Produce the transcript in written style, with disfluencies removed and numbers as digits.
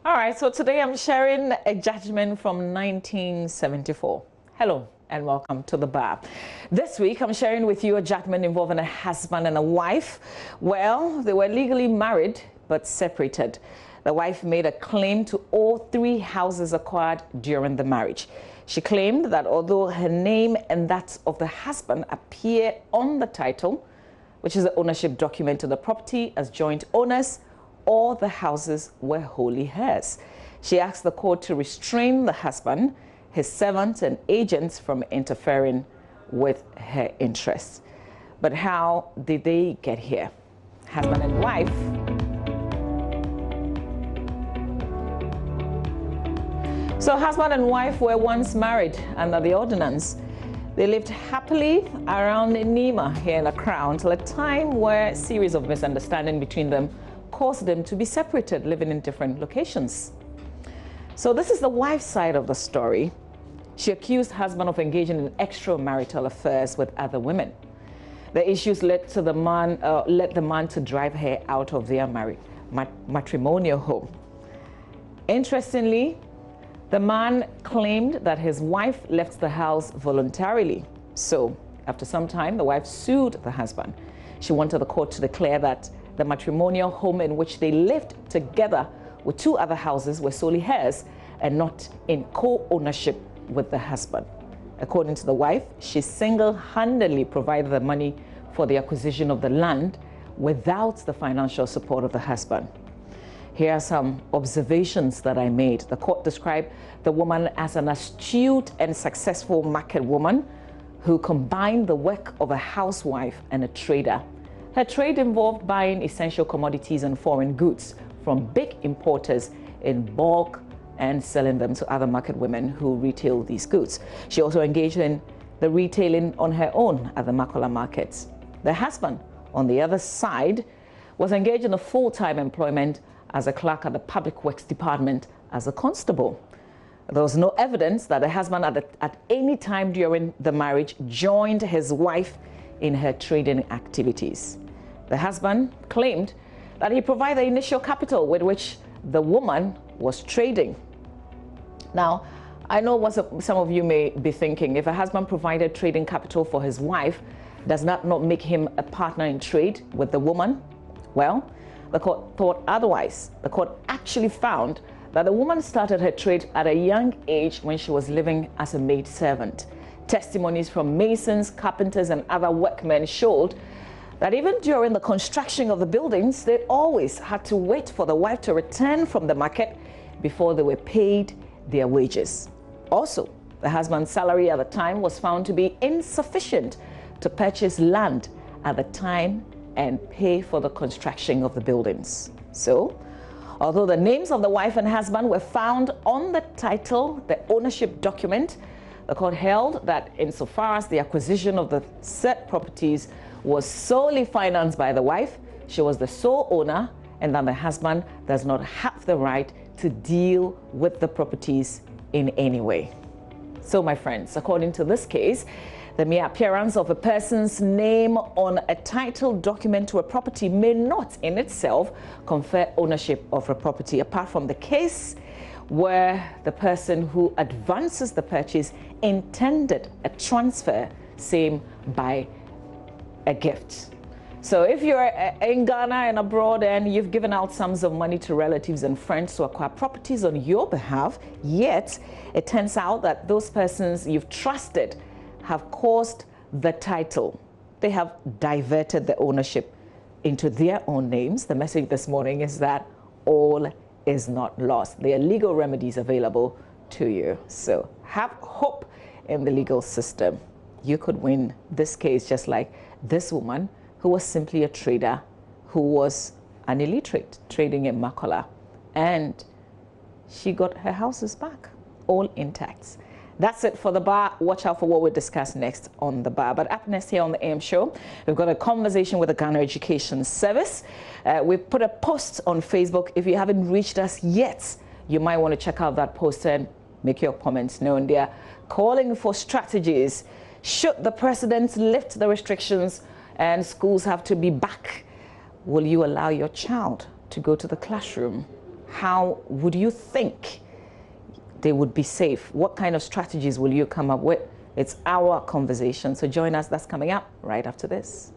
All right, so today I'm sharing a judgment from 1974. Hello and welcome to the bar. This week I'm sharing with you a judgment involving a husband and a wife. Well, they were legally married but separated. The wife made a claim to all 3 houses acquired during the marriage. She claimed that although her name and that of the husband appear on the title, which is the ownership document of the property as joint owners, all the houses were wholly hers. She asked the court to restrain the husband, his servants and agents from interfering with her interests. But how did they get here? Husband and wife husband and wife were once married under the ordinance. They lived happily around Nima here in Accra until a time where a series of misunderstandings between them caused them to be separated, living in different locations. So this is the wife's side of the story. She accused husband of engaging in extramarital affairs with other women. The issues led the man to drive her out of their matrimonial home. Interestingly, the man claimed that his wife left the house voluntarily. So after some time, the wife sued the husband. She wanted the court to declare that the matrimonial home in which they lived together with 2 other houses were solely hers and not in co-ownership with the husband. According to the wife, she single-handedly provided the money for the acquisition of the land without the financial support of the husband. Here are some observations that I made. The court described the woman as an astute and successful market woman who combined the work of a housewife and a trader. Her trade involved buying essential commodities and foreign goods from big importers in bulk and selling them to other market women who retail these goods. She also engaged in the retailing on her own at the Makola markets. The husband, on the other side, was engaged in a full-time employment as a clerk at the Public Works Department as a constable. There was no evidence that the husband at any time during the marriage joined his wife in her trading activities. The husband claimed that he provided the initial capital with which the woman was trading. Now, I know what some of you may be thinking. If a husband provided trading capital for his wife, does that not make him a partner in trade with the woman? Well, the court thought otherwise. The court actually found that the woman started her trade at a young age when she was living as a maid servant. Testimonies from masons, carpenters, and other workmen showed that even during the construction of the buildings, they always had to wait for the wife to return from the market before they were paid their wages. Also, the husband's salary at the time was found to be insufficient to purchase land at the time and pay for the construction of the buildings. So, although the names of the wife and husband were found on the title, the ownership document, the court held that insofar as the acquisition of the said properties was solely financed by the wife, she was the sole owner, and that the husband does not have the right to deal with the properties in any way. So, my friends, according to this case, the mere appearance of a person's name on a title document to a property may not in itself confer ownership of a property, apart from the case where the person who advances the purchase intended a transfer, same by a gift. So if you're in Ghana and abroad and you've given out sums of money to relatives and friends to acquire properties on your behalf, yet it turns out that those persons you've trusted have caused the title. They have diverted the ownership into their own names. The message this morning is that all is not lost. There are legal remedies available to you. So have hope in the legal system. You could win this case just like this woman who was simply a trader who was an illiterate trading in Makola, and she got her houses back, all intact. That's it for the bar. Watch out for what we'll discuss next on the bar. But up next here on the AM show, we've got a conversation with the Ghana Education Service. We've put a post on Facebook. If you haven't reached us yet, you might want to check out that post and make your comments known. They're calling for strategies. Should the president lift the restrictions and schools have to be back, will you allow your child to go to the classroom? how would you think they would be safe? What kind of strategies will you come up with? It's our conversation. So join us. That's coming up right after this.